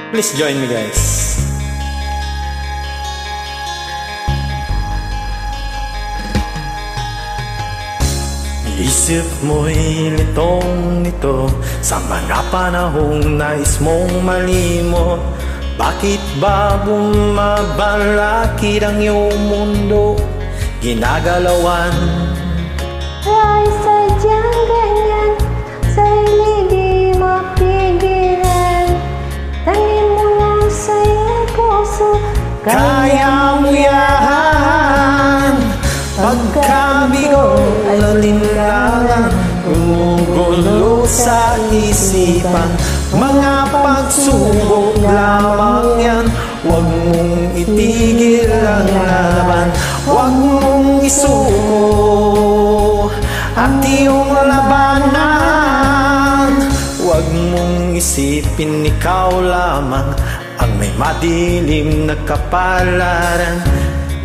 Please join me, guys. Isip mo'y litong-lito sa mga panahong nais mong malimot. Bakit ba bumabalakid ang iyong mundo? Ginagalawan ay sadyang ganyan, sa hindi mapigilan. Tanim mo lang sa iyong puso, kaya mo yan. Pagkabigo, alinlangan, gumugulo sa isipan. Mga pagsubok lamang yan, huwag mong itigil ang laban. Huwag mong isuko at iyong labanan. Huwag mong isipin ikaw lamang ang may madilim na kapalaran.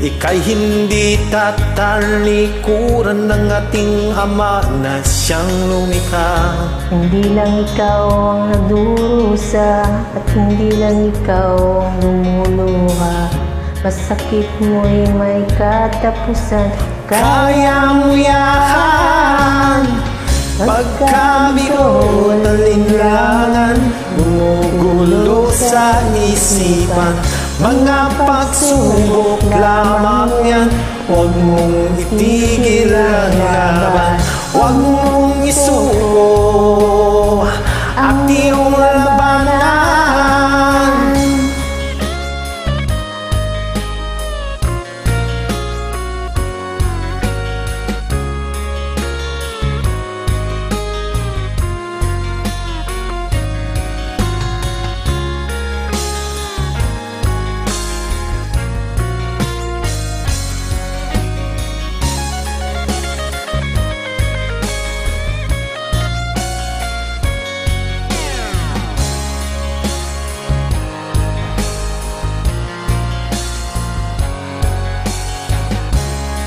Ika'y hindi tatalikuran ng ating Ama na siyang lumikha. hindi lang ikaw ang nagdurusa, at hindi lang ikaw ang lumuluha. Masakit mo'y may katapusan, Kaya mo yan. Pagkabigo, alinlangan, gumugulo sa isipan. Mga pagsubok lamang yan, huwag mong itigil ang laban. Huwag mong isuko at iyong labanan.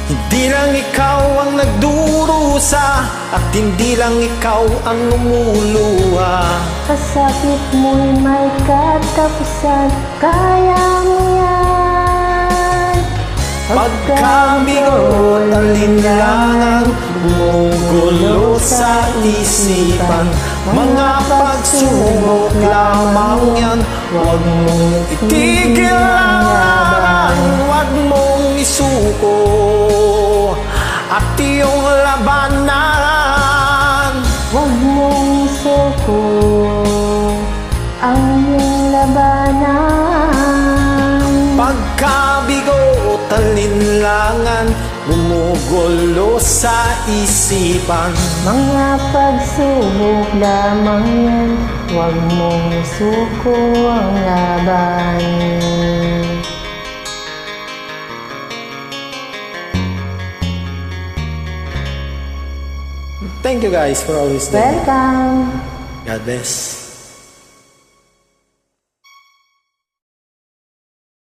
Hindi lang ikaw ang nagdurusa at hindi lang ikaw ang lumuluha. kasakit mo'y may katapusan, kaya mo yan. Pagkabigo, alinlangan, gumugulo sa isipan. Mga pagsubok lamang yan, huwag mong itigil ang laban. Huwag mong isuko at iyong labanan. Huwag mong isuko ang iyong labanan. Pagkabigo, talinlangan, gumugulo sa isipan. Mga pagsubok lamang yan, huwag mong isuko ang laban. Thank you guys for always listening. Welcome! God bless.